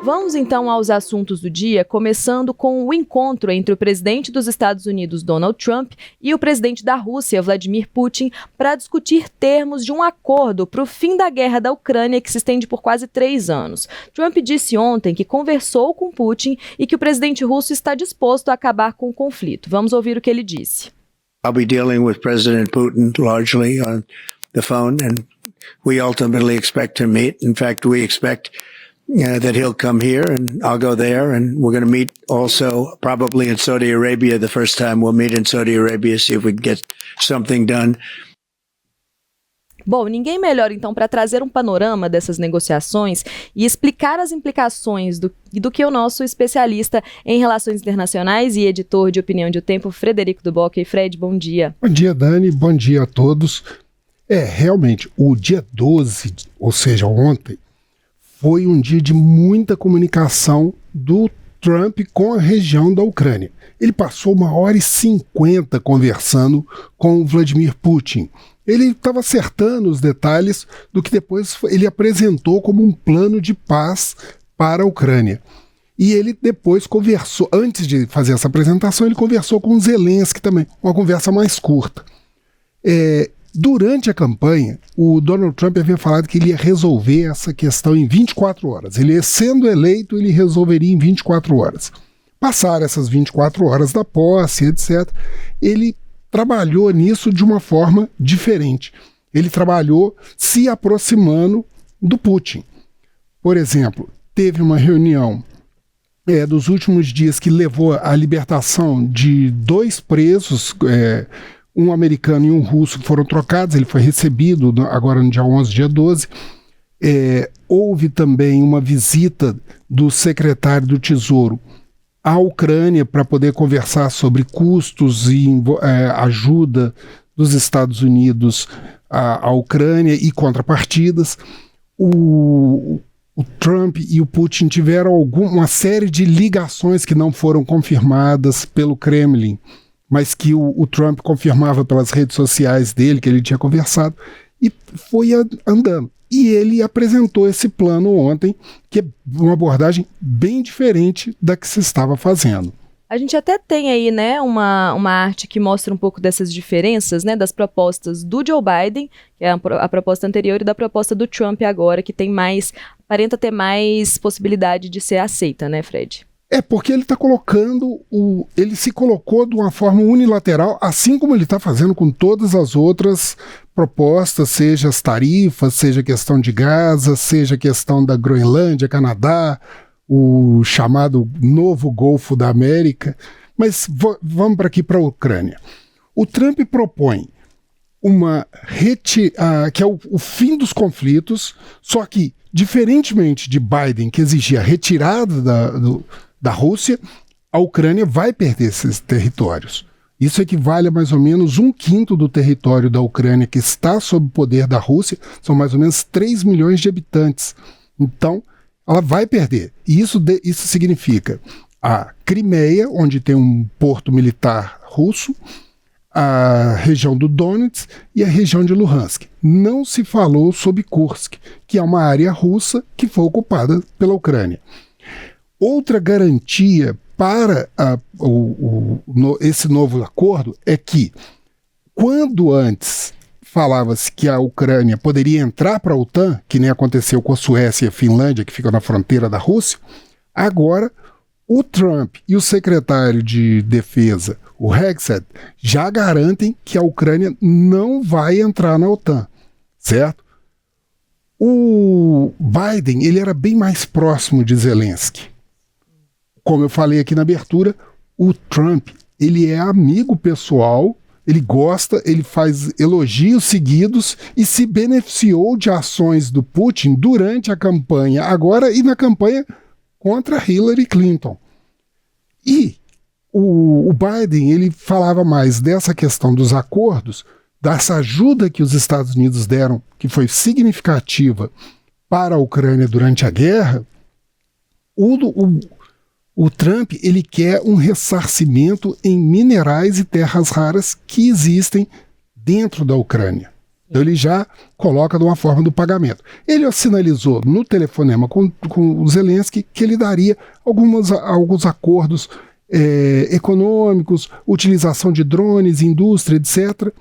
Vamos então aos assuntos do dia, começando com o encontro entre o presidente dos Estados Unidos, Donald Trump, e o presidente da Rússia, Vladimir Putin, para discutir termos de um acordo para o fim da guerra da Ucrânia, que se estende por quase 3 anos. Trump disse ontem que conversou com Putin e que o presidente russo está disposto a acabar com o conflito. Vamos ouvir o que ele disse. I'll be dealing with President Putin largely on the phone, and we ultimately expect to meet. In fact, we expect that he'll come here and I'll go there, and we're going to meet also probably in Saudi Arabia. The first time we'll meet in Saudi Arabia, see if we can get something done. Bom, ninguém melhor então para trazer um panorama dessas negociações e explicar as implicações do que o nosso especialista em relações internacionais e editor de Opinião de O Tempo, Frederico Duboc. Fred, bom dia. Bom dia, Dani, bom dia a todos. Realmente, o dia 12, ou seja, ontem, foi um dia de muita comunicação do Trump com a região da Ucrânia. Ele passou 1h50 conversando com o Vladimir Putin. Ele estava acertando os detalhes do que depois ele apresentou como um plano de paz para a Ucrânia. E ele depois conversou, antes de fazer essa apresentação, ele conversou com o Zelensky também, uma conversa mais curta. Durante a campanha, o Donald Trump havia falado que ele ia resolver essa questão em 24 horas. Ele, sendo eleito, ele resolveria em 24 horas. Passaram essas 24 horas da posse, etc. Ele trabalhou nisso de uma forma diferente. Ele trabalhou se aproximando do Putin. Por exemplo, teve uma reunião dos últimos dias que levou à libertação de 2 presos, um americano e um russo, que foram trocados. Ele foi recebido agora no dia 11, dia 12. Houve também uma visita do secretário do Tesouro à Ucrânia para poder conversar sobre custos e ajuda dos Estados Unidos à Ucrânia e contrapartidas. O Trump e o Putin tiveram uma série de ligações que não foram confirmadas pelo Kremlin, mas que o Trump confirmava pelas redes sociais dele, que ele tinha conversado, e foi andando. E ele apresentou esse plano ontem, que é uma abordagem bem diferente da que se estava fazendo. A gente até tem aí, né, uma arte que mostra um pouco dessas diferenças, né, das propostas do Joe Biden, que é a proposta anterior, e da proposta do Trump agora, que aparenta ter mais possibilidade de ser aceita, né, Fred? Porque ele está ele se colocou de uma forma unilateral, assim como ele está fazendo com todas as outras propostas, seja as tarifas, seja a questão de Gaza, seja a questão da Groenlândia, Canadá, o chamado novo Golfo da América. Mas vamos para a Ucrânia. O Trump propõe que é o fim dos conflitos, só que, diferentemente de Biden, que exigia a retirada da Rússia, a Ucrânia vai perder esses territórios. Isso equivale a mais ou menos 1/5 do território da Ucrânia que está sob o poder da Rússia, são mais ou menos 3 milhões de habitantes. Então, ela vai perder. E isso significa a Crimeia, onde tem um porto militar russo, a região do Donetsk e a região de Luhansk. Não se falou sobre Kursk, que é uma área russa que foi ocupada pela Ucrânia. Outra garantia para esse novo acordo é que, quando antes falava-se que a Ucrânia poderia entrar para a OTAN, que nem aconteceu com a Suécia e a Finlândia, que ficam na fronteira da Rússia, agora o Trump e o secretário de Defesa, o Hegseth, já garantem que a Ucrânia não vai entrar na OTAN, certo? O Biden, ele era bem mais próximo de Zelensky. Como eu falei aqui na abertura, o Trump, ele é amigo pessoal, ele gosta, ele faz elogios seguidos e se beneficiou de ações do Putin durante a campanha agora e na campanha contra Hillary Clinton. E o Biden, ele falava mais dessa questão dos acordos, dessa ajuda que os Estados Unidos deram, que foi significativa para a Ucrânia durante a guerra. O Trump, ele quer um ressarcimento em minerais e terras raras que existem dentro da Ucrânia. Então ele já coloca de uma forma do pagamento. Ele sinalizou no telefonema com o Zelensky que ele daria alguns acordos econômicos, utilização de drones, indústria, etc.,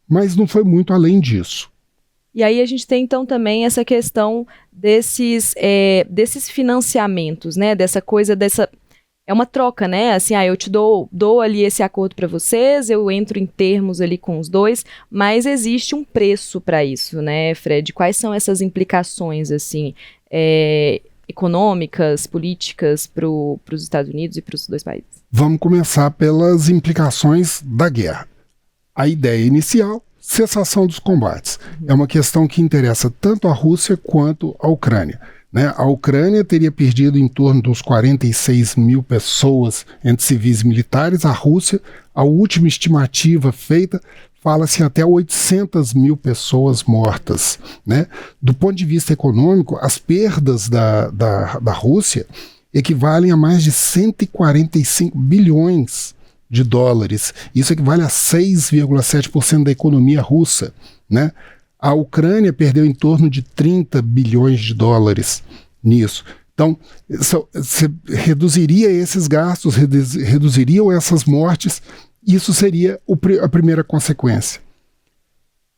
mas não foi muito além disso. E aí a gente tem então também essa questão desses financiamentos, né? Dessa coisa, é uma troca, né? Assim, eu te dou ali esse acordo para vocês, eu entro em termos ali com os dois, mas existe um preço para isso, né, Fred? Quais são essas implicações, assim, econômicas, políticas para os Estados Unidos e para os dois países? Vamos começar pelas implicações da guerra. A ideia inicial: cessação dos combates. É uma questão que interessa tanto a Rússia quanto a Ucrânia, né? A Ucrânia teria perdido em torno de uns 46 mil pessoas entre civis e militares. A Rússia, a última estimativa feita, fala-se até 800 mil pessoas mortas, né? Do ponto de vista econômico, as perdas da Rússia equivalem a mais de 145 bilhões de dólares. Isso equivale a 6,7% da economia russa, né? A Ucrânia perdeu em torno de 30 bilhões de dólares nisso. Então, você reduziria esses gastos, reduziriam essas mortes. Isso seria a primeira consequência.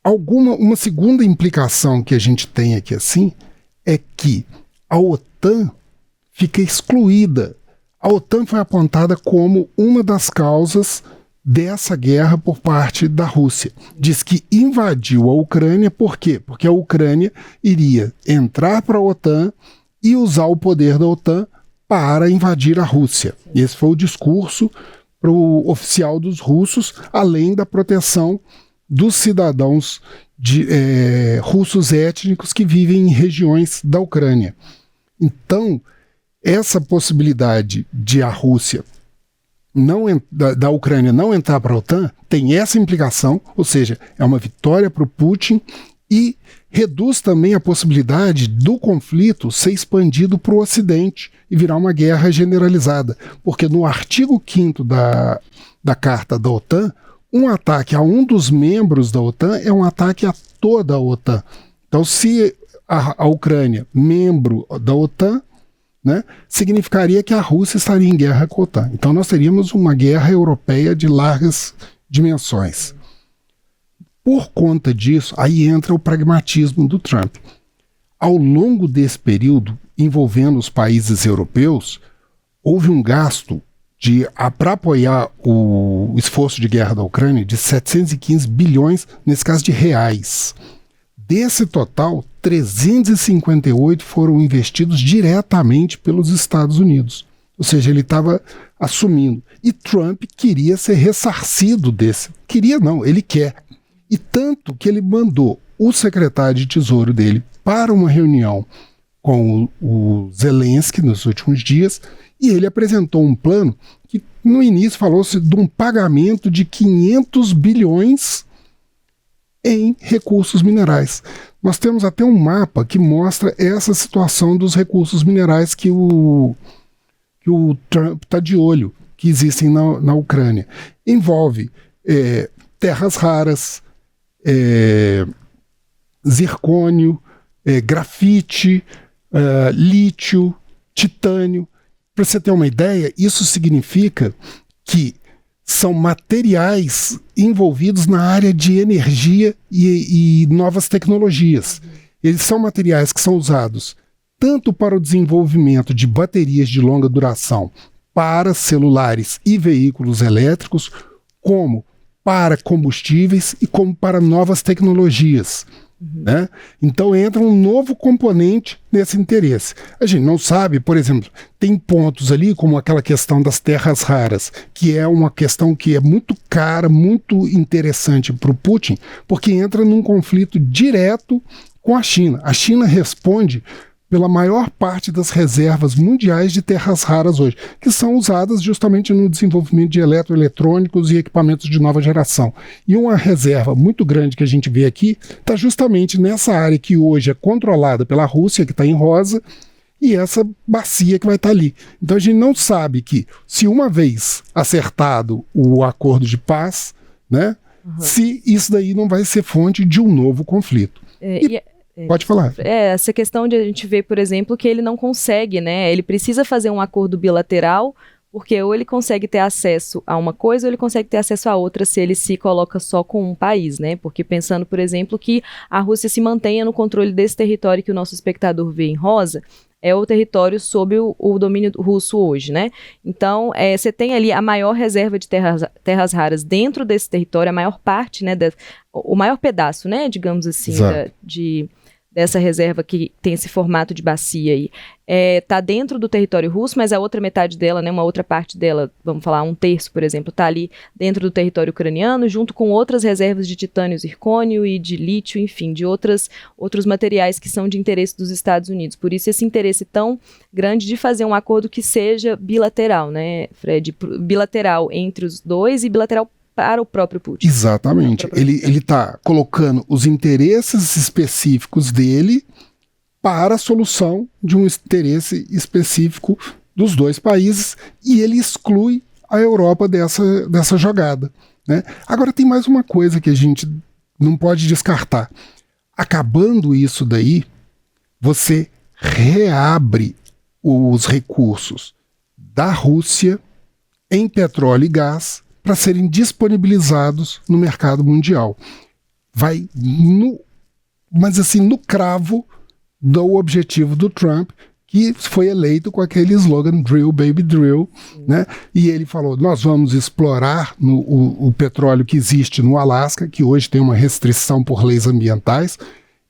Uma segunda implicação que a gente tem aqui assim é que a OTAN fica excluída. A OTAN foi apontada como uma das causas dessa guerra por parte da Rússia. Diz que invadiu a Ucrânia, por quê? Porque a Ucrânia iria entrar para a OTAN e usar o poder da OTAN para invadir a Rússia. Esse foi o discurso oficial dos russos, além da proteção dos cidadãos russos étnicos que vivem em regiões da Ucrânia. Então, essa possibilidade de a Rússia da Ucrânia não entrar para a OTAN tem essa implicação, ou seja, é uma vitória para o Putin e reduz também a possibilidade do conflito ser expandido para o Ocidente e virar uma guerra generalizada, porque no artigo 5º da Carta da OTAN, um ataque a um dos membros da OTAN é um ataque a toda a OTAN. Então, se a Ucrânia, membro da OTAN, né, significaria que a Rússia estaria em guerra com a OTAN. Então nós teríamos uma guerra europeia de largas dimensões. Por conta disso, aí entra o pragmatismo do Trump. Ao longo desse período, envolvendo os países europeus, houve um gasto para apoiar o esforço de guerra da Ucrânia de 715 bilhões, nesse caso de reais. Desse total, 358 foram investidos diretamente pelos Estados Unidos. Ou seja, ele estava assumindo. E Trump queria ser ressarcido desse. Queria não, ele quer. E tanto que ele mandou o secretário de Tesouro dele para uma reunião com o Zelensky nos últimos dias, e ele apresentou um plano que no início falou-se de um pagamento de 500 bilhões em recursos minerais. Nós temos até um mapa que mostra essa situação dos recursos minerais que o Trump está de olho, que existem na Ucrânia. Envolve terras raras, zircônio, grafite, lítio, titânio. Para você ter uma ideia, isso significa que são materiais envolvidos na área de energia e novas tecnologias. Eles são materiais que são usados tanto para o desenvolvimento de baterias de longa duração para celulares e veículos elétricos, como para combustíveis e como para novas tecnologias. Né? Então entra um novo componente nesse interesse. A gente não sabe, por exemplo, tem pontos ali como aquela questão das terras raras, que é uma questão que é muito cara, muito interessante para o Putin, porque entra num conflito direto com a China. A China responde pela maior parte das reservas mundiais de terras raras hoje, que são usadas justamente no desenvolvimento de eletroeletrônicos e equipamentos de nova geração. E uma reserva muito grande que a gente vê aqui está justamente nessa área que hoje é controlada pela Rússia, que está em rosa, e essa bacia que vai estar ali. Então a gente não sabe que, se uma vez acertado o acordo de paz, né, se isso daí não vai ser fonte de um novo conflito. Pode falar. Essa questão de a gente ver, por exemplo, que ele não consegue, né? Ele precisa fazer um acordo bilateral, porque ou ele consegue ter acesso a uma coisa ou ele consegue ter acesso a outra se ele se coloca só com um país, né? Porque pensando, por exemplo, que a Rússia se mantenha no controle desse território que o nosso espectador vê em rosa, é o território sob o domínio russo hoje, né? Então, você tem ali a maior reserva de terras raras dentro desse território, a maior parte, né? O maior pedaço, né? Digamos assim, dessa reserva que tem esse formato de bacia aí, tá dentro do território russo, mas a outra metade dela, né, uma outra parte dela, vamos falar 1/3, por exemplo, tá ali dentro do território ucraniano, junto com outras reservas de titânio, zircônio e de lítio, enfim, de outros materiais que são de interesse dos Estados Unidos. Por isso esse interesse tão grande de fazer um acordo que seja bilateral, né, Fred? Bilateral entre os dois e bilateral para o próprio Putin. Exatamente. Ele está colocando os interesses específicos dele para a solução de um interesse específico dos dois países e ele exclui a Europa dessa jogada, né? Agora tem mais uma coisa que a gente não pode descartar. Acabando isso daí, você reabre os recursos da Rússia em petróleo e gás para serem disponibilizados no mercado mundial. Vai mas assim, no cravo do objetivo do Trump, que foi eleito com aquele slogan Drill, Baby Drill, né? E ele falou, nós vamos explorar o petróleo que existe no Alasca, que hoje tem uma restrição por leis ambientais.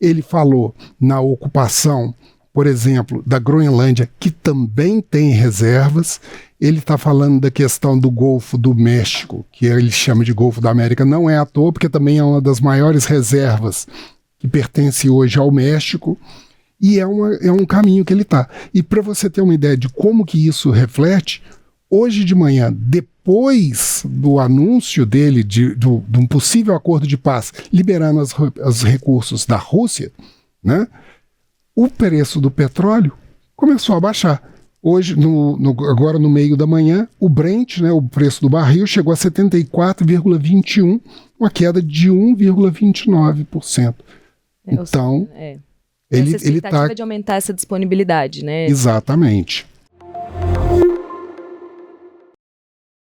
Ele falou na ocupação, por exemplo, da Groenlândia, que também tem reservas. Ele está falando da questão do Golfo do México, que ele chama de Golfo da América, não é à toa, porque também é uma das maiores reservas que pertence hoje ao México, e é um caminho que ele está. E para você ter uma ideia de como que isso reflete, hoje de manhã, depois do anúncio dele de um possível acordo de paz, liberando os recursos da Rússia, né, o preço do petróleo começou a baixar. Hoje, agora no meio da manhã, o Brent, né, o preço do barril, chegou a 74,21, uma queda de 1,29%. Então, ele está de aumentar essa disponibilidade, né? Exatamente.